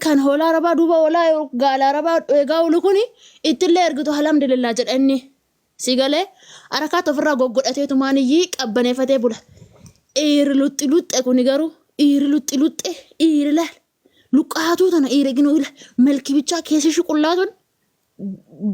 kan hoolaa rabaa duuba hoolaa gaalaa rabaa egaa ulukuni ittillee ergitu alhamdulillah jedhanni sigalee harakaat ofirraa goggodhateetu maaniyyii qabbaneeffatee bula. Dhiirri luxxe kuni garuu dhiirri luxxe dhiirri laal luqqaatuu tana dhiirri ginuu ila malki bichaa keessi shuqullaatuun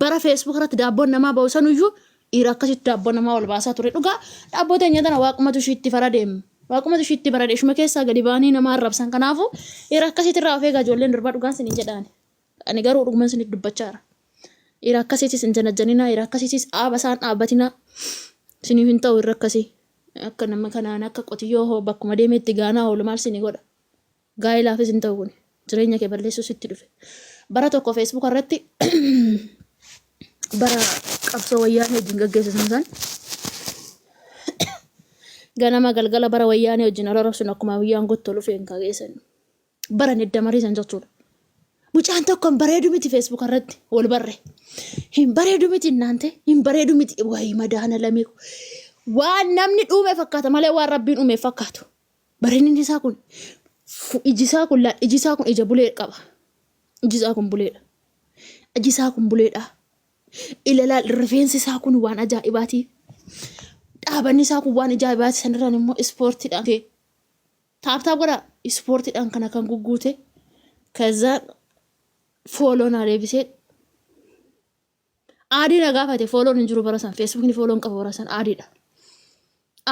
bara Facebook irratti daabboon namaa ba'usanuyyuu dhiira akkasitti daabboon namaa ol baasaa ture dhugaa daabboo teenya tana waaqumatu ishiitti fara deemu. Waaqumatu ishiitti bara deeshuma keessaa gadi ba'anii nama arrabsan kanaafuu dhiira akkasitti irraa of eegaa ijoolleen durbaa dhugaan siniin jedhaani. Ani garuu dhugumaan siniif dubbachaa jira. Dhiira akkasiitis hin janajjaninaa dhiira akkasiitis dhaaba isaan dhaabbatinaa siniif hin ta'u irra akkasii akka nama kanaan akka qotiyyoo hoo bakkuma deemeetti gaanaa oolu maal sinii godha. Gaa'ilaafis hin ta'u kun jireenya kee balleessuus itti dhufe. Bara tokko Facebook irratti bara qabsoo wayyaanee wajjin gaggeessisan isaan ganama galgala bara wayyaanee wajjin arrabsuun akkuma biyyaan gottoo lufeen kageessan bara nedda mariisan jechuudha. Mucaan tokko hin bareedu miti Facebook irratti wal barre hin bareedu miti naante hin bareedu miti wayi madaana lamee waan namni dhuume fakkaata malee waan rabbiin dhuume fakkaatu. Bareedinni isaa kun iji isaa kun ija bulee qaba. Iji isaa kun buleedha. Iji isaa kun buleedha. Ilalaal rifeensi isaa kun waan ajaa'ibaati. Dhaabanni isaa kun waan ajaa'ibaati sanirraan immoo ispoortiidhaan taaptaa godha ispoortiidhaan kana kan gugguute kazaa fooloon adeebisee aadii na gaafate fooloon hin jiru barasan feesbuukni fooloon qaba barasan aadiidha.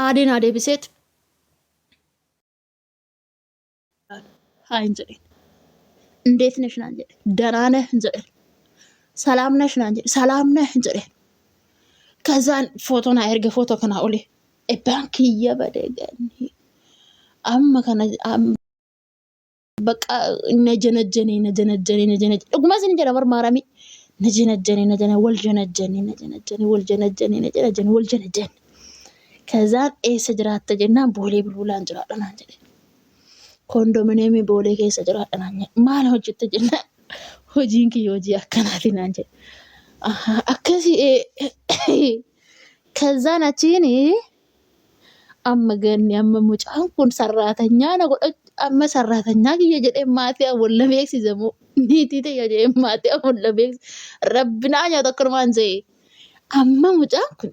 Aadiin adeebisee haa hin jedhin. እንዴት ነሽ ናን jedhe ደህና ነህ jedhe ሰላም ነሽ ናን jedhe ሰላም ነህ jedhe ከዛን ፎቶና erge ፎቶ kana ole ባንክ እየበደገን amma kana በቃ ነጀነጀኔ ዱጉማ ሲን jedha barmaarami ነጀነጀኔ ወልጀነጀኔ ከዛን ኤሰ ጅራተ ጀናን ቦሌ ብሉላን ጅራadha naan jedhe kondominiyeemii boolee keessa jiraadha naan jedhe maal hojjette jenna hojiin kiyya hojii akkanaati naan jedhe akkasii kazaan achiin amma ganni amma mucaan kun sarraatanyaa na godha amma sarraatanyaa kiyya jedhee maatii awwalla beeksisamu niitii ta'e jedhee maatii awwalla beeksisa rabbinaa nyaata akkanumaan ta'e amma mucaan kun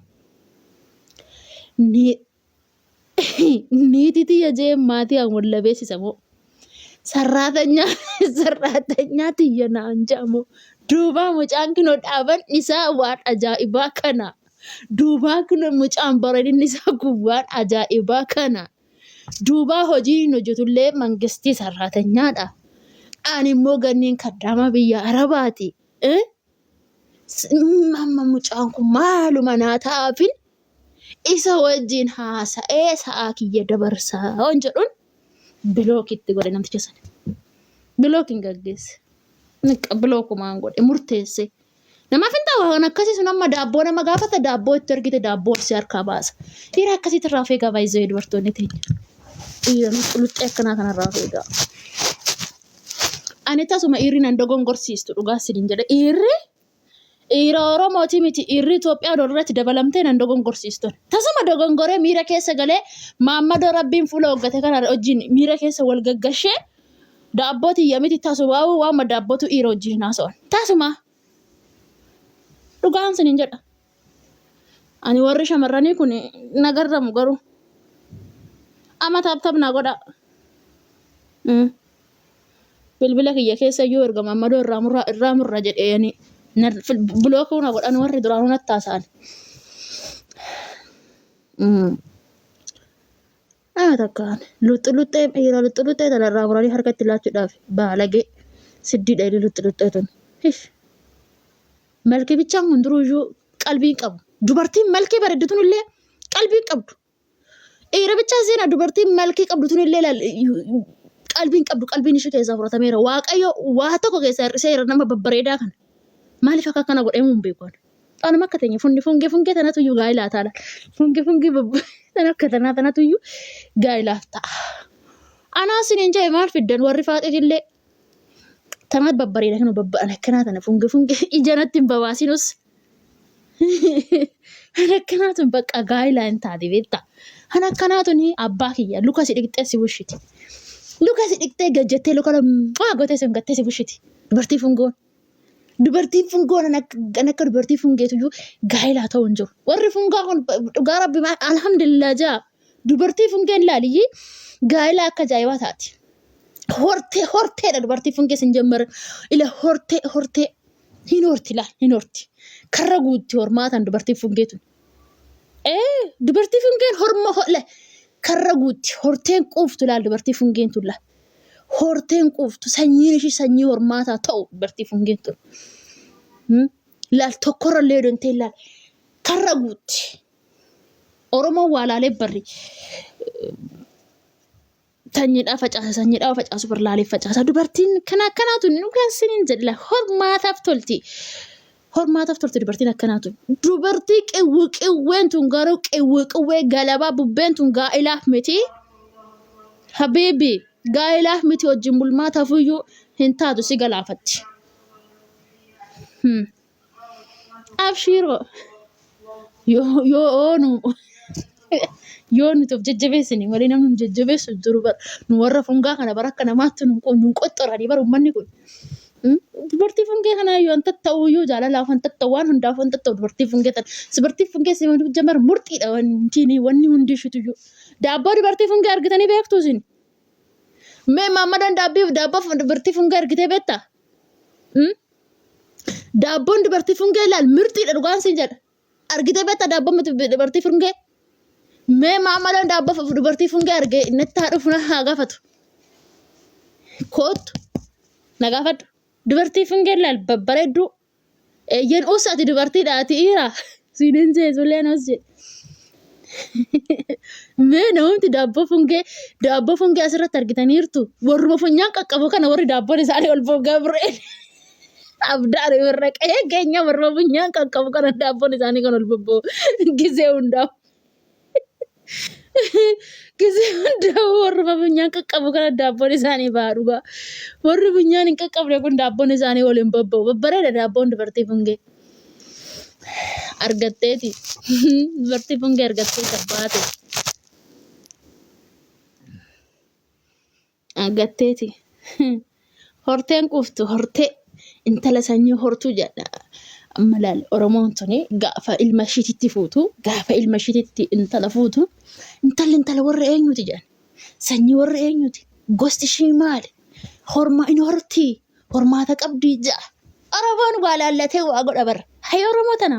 niitii ta'e jedhee maatii awwalla beeksisamu sarraatanyaa tiyya naan jedhamu duuba mucaan kun dhaaban isaa waan ajaa'ibaa kana duuba kun mucaan bareedinni isaa kun waan ajaa'ibaa kana duuba hojiin hojjetullee mangistii sarraatanyaadha. Ani immoo ganniin kaddaama biyya Arabaati. Amma mucaan kun maaluma naa ta'aafin isa wajjin haasa'ee sa'aa kiyya dabarsaa waan jedhuun bilookitti godhe namticha sana. Bilookiin gaggeesse. Bilookumaan godhe murteesse. Namaaf hin ta'u waan akkasii sun amma daabboo nama gaafata daabboo itti ergite daabboo si harkaa baasa. Dhiira akkasitti irraa of eegaa baay'ee dubartoonni teenya. Dhiira luxxee akkanaa kanarraa of eegaa. Ani tasuma dhiirri nan dogongorsiistu dhugaa sidin jedhe dhiirri Oromooti miti dhiirri Itoophiyaa irratti dabalamtee nan dogongorsiistu. Tasuma dogongoree miira keessa galee Maammadoo Rabbiin fuula hoggate kana wajjin miira keessa wal gaggashee daabbooti yamiti tasuma waama daabbootu dhiira wajjin haasa'an. Tasuma dhugaan sinin jedha. Ani warri shamarranii kun nagarramu garuu amma taaptabnaa godha. Bilbila kiyya keessa iyyuu erga Maammadoo irraa murra jedheeni bilookuu na godhan warri duraanuu natti haasa'an. Takkaan luxxee dhiira luxxee tanarraa muranii harkatti laachuudhaaf baalagee siddiidha inni luxxee tun. Malki bichaan hunduruuyyuu qalbii qabu. Dubartiin malkii bareeddituun illee qalbii qabdu. Dhiira bichaa seenaa dubartiin malkii qabduun illee qalbiin qabdu qalbiin ishee keessaa fudhatameera. Waaqayyo waa tokko keessaa hir'iseera nama babbareedaa kana. Maaliif akka kana godhee mun beekuun? Anuma akka teenya fungee tanatu iyyuu gaa'ilaa taala. Fungee tan akka tanatu iyyuu gaa'ilaa ta'a. Anaa siniin jee maal fiddan warri faaxitillee tamat babbareeda kan babba'an akkanaa tana fungee ijanatti hin babaasinus. Akkanaatun bakka gaa'ilaa hin taate beektaa. Akkanaatun abbaa kiyya luka si dhiqxee si bushiti. Luka si dhiqxee gajjattee luka lammaa gootee sin gattee si bushiti. Dubartii fungoon. Dubartiin fungoon kan akka dubartii fungeetuyyuu gaa'elaa ta'u hin jiru. Warri fungaa kun dhugaa rabbi alhamdulillah jaa. Dubartii fungeen laaliyyii gaa'elaa akka ajaa'ibaa taati. Horteedha dubartii fungee sin jammaran. Ila hortee hin horti laal hin horti. Karra guutti hormaatan dubartii fungeetu. Dubartii fungeen horma ho'le. Karra guutti horteen quuftu laal dubartii fungeen tulla. Horteen quuftu sanyiin ishii sanyii hormaataa ta'u dubartii fungeen tun. Laal tokkorra illee dontee laal karra guutti. Oromoon waa laalee barri. Sanyiidhaa facaasu bir laalee facaasa. Dubartiin kana akkanaatu nu kan siniin jedhila hormaataaf tolti. Hormaataaf tolti dubartiin akkanaatu. Dubartii qewween tun garuu qewwee galabaa bubbeen tun gaa'elaaf miti. Habiibi gaa'elaaf miti wajjin bulmaataaf iyyuu hin taatu si galaafatti. Abshiroo yoo nuti of jajjabeessine malee namni nu jajjabeessu jiru bara nu warra fungaa kana bara akka namaatti nu qoxxoranii bara uummanni kun. Dubartii fungee kana yoo an tatta'u yoo jaalalaaf an tatta'u waan hundaaf an tatta'u dubartii fungee tan dubartii fungee si jamar murxiidha wanni hundi ishituyyuu. Daabboo dubartii fungee argitanii beektu isin. Mee maammadaan daabboo dubartii fungee argitee beektaa? Daabboon dubartii fungee laal murxiidha dhugaan siin jedha. Argitee beektaa daabboon dubartii fungee? Mee maammadaan daabboo dubartii fungee argee natti haa dhufu haa gaafatu. Kootu na gaafadhu. Dubartii fungee laal babbareedduu. Eeyyeen uusati dubartiidhaati dhiira. Siiniin jeesulee nos jedhe. Mee namoonni daabboo fungee asirratti argitaniirtu. Warruma funyaan qaqqabu kana warri daabboon isaanii ol Gabriel. Abdaan warra qe'ee keenya warruma funyaan qaqqabu kana daabboon isaanii kan ol bobba'u. Gizee hundaa'u. Gizee hundaa'u warruma funyaan qaqqabu kana daabboon isaanii ba'a dhugaa. Warri funyaan hin qaqqabne kun daabboon isaanii ol hin bobba'u. Babbareeda daabboon dubartii fungee. Argatteeti. Dubartii fungee argattee sabbaate. Argatteeti. Horteen quuftu hortee intala sanyii hortuu jedha. Amma laal Oromoon tuni gaafa ilma ishiitti fuutu gaafa ilma ishiitti intala fuutu intala warra eenyuti jedhan. Sanyii warra eenyuti. Gosti ishii maali? Horma inni hortii. Hormaata qabdii ja'a. Oromoon waa laallatee waa godha bara. Hayya Oromoo tana.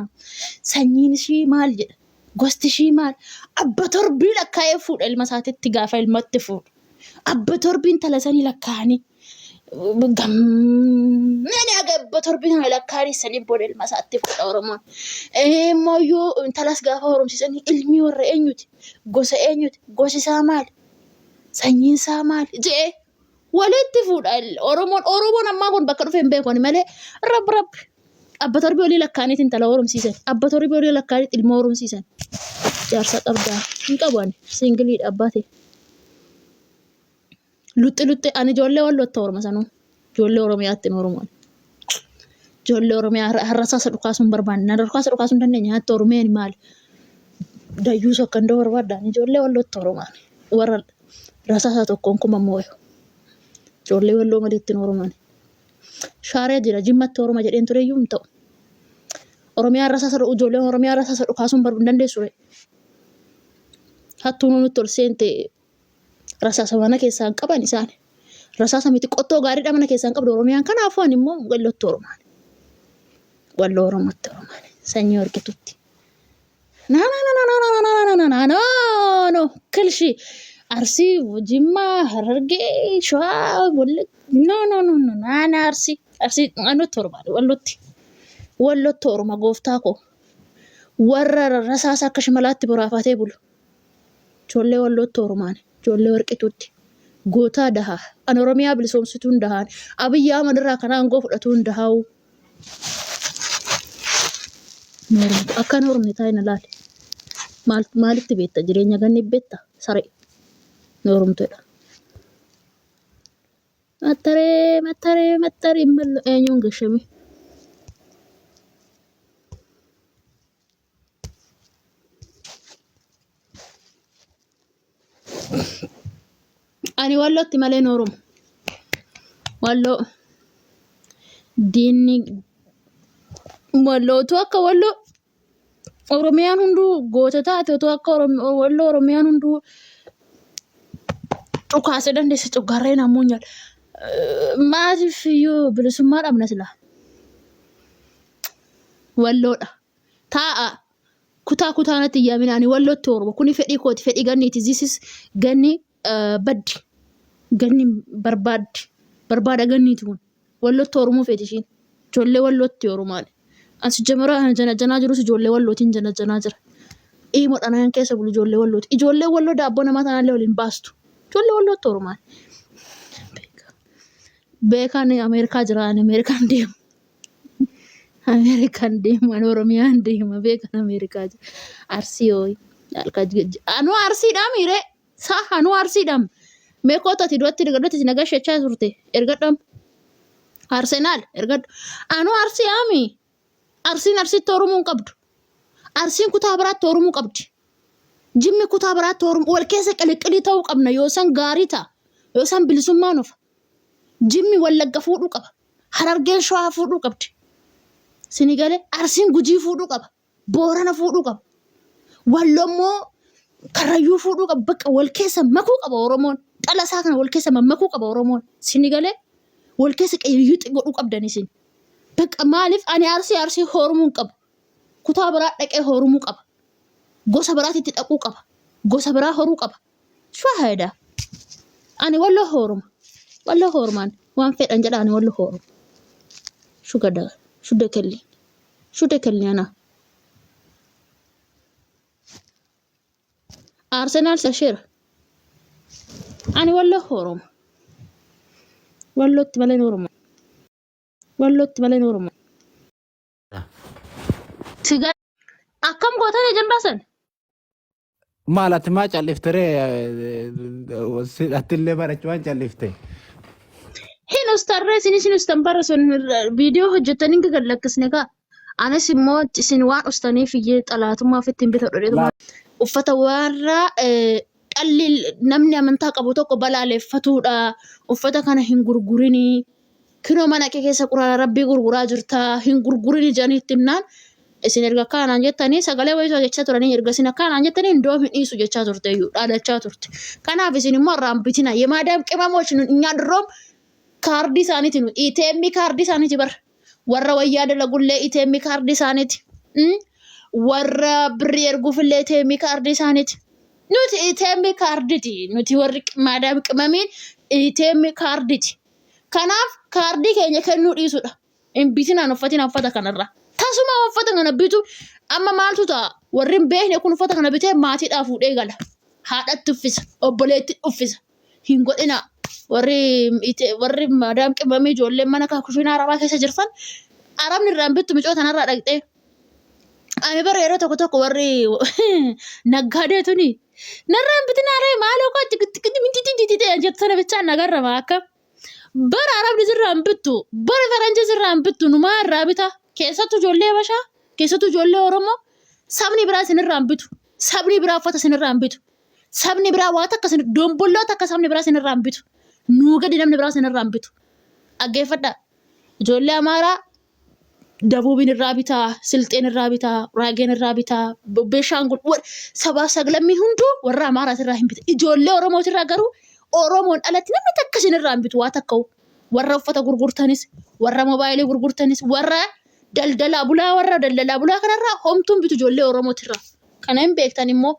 Sanyiin ishii maal jedha? Gosti ishii maal? Abba torbii lakkaa'ee fuudha ilma isaatiitti gaafa ilmatti fuudha. Abba torbiin intala sanii lakkaa'anii. Gammanii aga abba torbii kana lakkaa'anii sanii booda ilma isaatti fuudha Oromoon. Mooyyuu intalas gaafa horomsiisanii ilmii warra eenyuti? Gosa eenyuti? Gosi isaa maali? Sanyiin isaa maali? Jee walitti fuudha Oromoon ammaa kun bakka dhufee hin beekani malee rabbi. Abba torbii olii lakkaa'aniitiin intala horomsiisan. Abba torbii olii lakkaa'aniitiin ilma horomsiisan. Jaarsa qabdaa. Hin qaban singiliidha abbaate. Luxxi ani ijoollee wallootti horma sanuu. Ijoollee Oromiyaatti hin hormoon. Ijoollee Oromiyaa har'asaasa dhukaasuun barbaanne. Na dhukaasa dhukaasuun dandeenya. Hatta Oromiyaan maali? Dayyuu sokka ndoo barbaadaan ijoollee wallootti hormaan. Warra rasaasa tokkoon kuma mooyo. Ijoollee walloo maliitti hin hormaan. Shaaree jira jimmatti horma jedheen tureyyuu hin ta'u. Ijoolleen Oromiyaa rasaasa dhukaasuun barbaanne dandeessu. Hattuun nutti ol seente rasaasa mana keessaan qaban isaan. Rasaasa miti qottoo gaariidha mana keessaan qabdu Oromiyaan kanaafuu ani immoo wallootti hormaan. Walloo Oromootti hormaan. Sanyii horkitutti. No kilshi Arsii Jimmaa Harargee Shawaa no naana Arsii nutti hormaan wallootti horma gooftaa koo. Warra rasaasa akka shimalaatti boraafatee bulu. Ijoollee wallootti hormaan. Ijoollee warqituutti gootaa dahaa an Oromiyaa bilisoomsituun dahaan Abiyyi Ahmad irraa kan aangoo fudhatuun dahaa'u akkan horomne taa'ina laale maalitti beetta jireenya ganni beetta saree horomteedha. Maxxaree mallo eenyuun gashame. أنا والله تمالي نورم والله ديني والله توكا والله أورميان هندو غوتا تاتي توكا والله أورميان هندو وكاسة دندي ستوغارين أمونيال ما فيو بلسمار أبنسلا والله تاء كتا كتا نتي من أنا والله تور وكوني فدي كوت فدي غني تزيسس غني بدي غني برباد غني تون والله تور مو فديشين جولي والله تور مال أنس جمرة جنا جروس جولي والله تين جنا جرا إيه مر أنا هنكي سبلو جولي والله دابونا ما تنالي ولين باستو جولي والله تور مال بيكاني أمريكا جرا أمريكان ديم أمريكان ديم أنا روميان ديم بيكان أمريكا أرسيوي أنو أرسي دام إيره صح أنو أرسي دام ميكو تاتي دوتي رغدتي نغاش يچازورتي إرغدم أرسنال إرغد أنو أرسي آمي أرسي تورمون قبد أرسين كتابرات تورمون قبد جيمي كتابرات تورم والكيسة قلي تو قبنا يوسان غاريتا يوسان بلسمانوف جيمي ولا فودو قبا حرارجين شوا فودو قبد سينيغالي أرسين غجي فودو قبا بورانا فودو قبا واللومو كرايو فودو قبا بقى والكيسة مكو قبا ورمون تالا ساكنا والكيسة مكو قبا ورمون سينيغالي والكيسة قيو تقو قبداني سين بقى مالف أنا أرسي هورمون قبا كتابرات لك هورمون قبا غوسا براتي تتقو قبا غوسا برا هورو قبا شو هيدا أنا والله هورمان وان فيت أنجل أنا والله هورم شو قدر شو دكلي أنا أرسنال سشير أنا والله هورم والله تبالي نورم تيجا أكم قوتها جنباسن مالت ما جلفتري أتلي برجوان جلفتي هنا استرى سنين استنبر سن فيديو هجتني كقول سنكا أنا سموت سنوان أستني في جيت على ثم في التنبيه الرئيس وفتى ورا قليل نمني من تاقبوتو قبلا لفتودا وفتى كان هنغرغريني كنو مانا كيسا قرى ربي غرغرا جرتا هنغرغريني جاني تمنان isin erga kaanaan jettanii sagalee wayitoo jechaa turanii erga isin kaanaan jettanii indoo hin dhiisu jechaa turte iyyuu dhaadachaa turte. Kanaaf isin immoo irraan bitina yemaadaam qimamoch nyaadroom kaardii isaaniiti nu ATM kaardii isaaniiti bar warra wayyaa dalagullee ATM kaardii isaaniiti. Warra birrii erguufillee ATM kaardii isaaniiti. Nuti ATM kaardiiti nuti warri maadaam qimamiin ATM kaardiiti. Kanaaf kaardii keenya kennuu dhiisudha. Hin bitinaan uffatiin uffata kanarra. Tasuma uffata kana bitu amma maaltu ta'a warrin beekne kun uffata kana bitee maatiidhaaf fuudhee gala haadhatti uffisa obboleetti uffisa hin godhina warri maadaam qibamee ijoolleen mana kushiinaa arabaa keessa jirtan arabni irraan bittu micoo tanarraa dhaqxee ani bara yeroo tokko warri naggaadeetuni narraan bitinaa maaloo koo tikitikiti jettana bichaan nagarrama akka bara arabni sirraan bittu bara faranjii sirraan bittu numaa irraa bita. Keessattuu ijoollee Habashaa, keessattuu ijoollee Oromoo sabni biraa isinirraan bitu. Sabni biraa uffata isinirraan bitu. Sabni biraa waan akka dombolloota akka sabni biraa isinirraan bitu. Nuu gadi namni biraa isinirraan bitu. Dhaggeeffadhaa. Ijoollee Amaaraa Dabuubiin irraa bitaa, Silxeen irraa bitaa, Raageen irraa bitaa, Beeshaangul sabaa saglammii hunduu warra Amaaraa irraa hin bita. Ijoollee Oromoo irraa garuu Oromoon alatti namni takka isinirraan bitu waa takka'u. Warra uffata gurgurtanis, warra moobaayilii gurgurtanis, warra daldalaa bulaa kanarraa homtuun bitu ijoollee Oromootirraa. Kana hin beektan immoo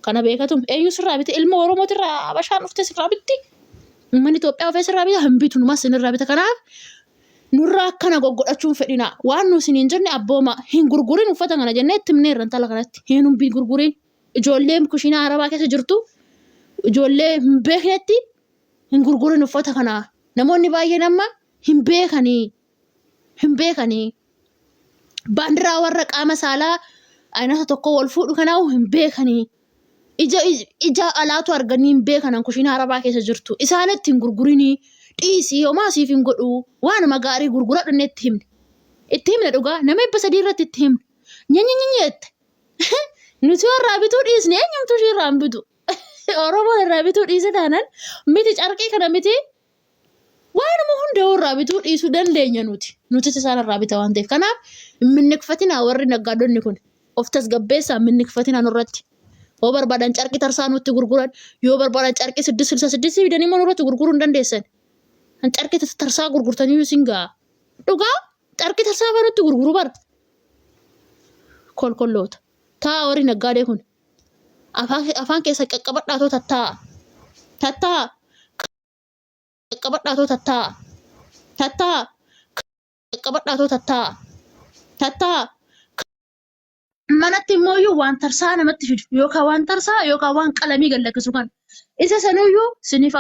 kana beekatum eenyu sirraa bite ilma Oromootirraa Habashaan dhuftee sirraa bitti. Uummanni Itoophiyaa ofee sirraa bita hin bitu numas sirraa bita. Kanaaf nurraa akkana goggodhachuun fedhina. Waan nu isiniin jenne abbooma hin gurgurin uffata kana jennee itti himneerra intala kanatti. Hin gurgurin ijoolleen kushiinaa arabaa keessa jirtu ijoollee hin beeknetti hin gurgurin uffata kana. Namoonni baay'een amma hin beekanii. Baandiraa warra qaama saalaa aynata tokko wal fuudhu kanaa'u hin beekanii. Ija alaatu arganii hin beekanan kushiinaa arabaa keessa jirtu. Isaanitti hin gurgurinii dhiisii homaa siif hin godhu waanuma gaarii gurguradhu inni itti himne. Itti himne dhugaa nama 300 irratti itti himne. Nyanyinyinyeette. Nuti warraa bituu dhiisne eenyumtu ishirraan bitu. Oromoo irraa bituu dhiise taanaan miti carqii kana miti waanuma hunda irraa bituu dhiisuu dandeenya nuti. Nutis isaan irraa bita waan ta'eef. Kanaaf minnikfatinaa warri naggaadonni kun of tasgabbeessaa minnikfatinaa nurratti. Yoo barbaadan carqii tarsaa nutti gurguran yoo barbaadan carqii 666 fidanii immoo nurratti gurguruu hin dandeessan. Kan carqii tarsaa gurgurtanii isin ga'a. Dhugaa carqii tarsaa fa'aa nutti gurguru bara. Kolkolloota. Taa warri naggaadee kun. Afaan keessa qaqqabadhaatoo tattaa. Tattaa. Qaqqabadhaatoo tattaa. Tattaa. Qaqqabadhaatoo tattaa. Tattaa. Manatti immoo iyyuu waan tarsaa namatti fidu yookaan waan tarsaa yookaan waan qalamii gallakkisu kan isa sanuyyuu siniif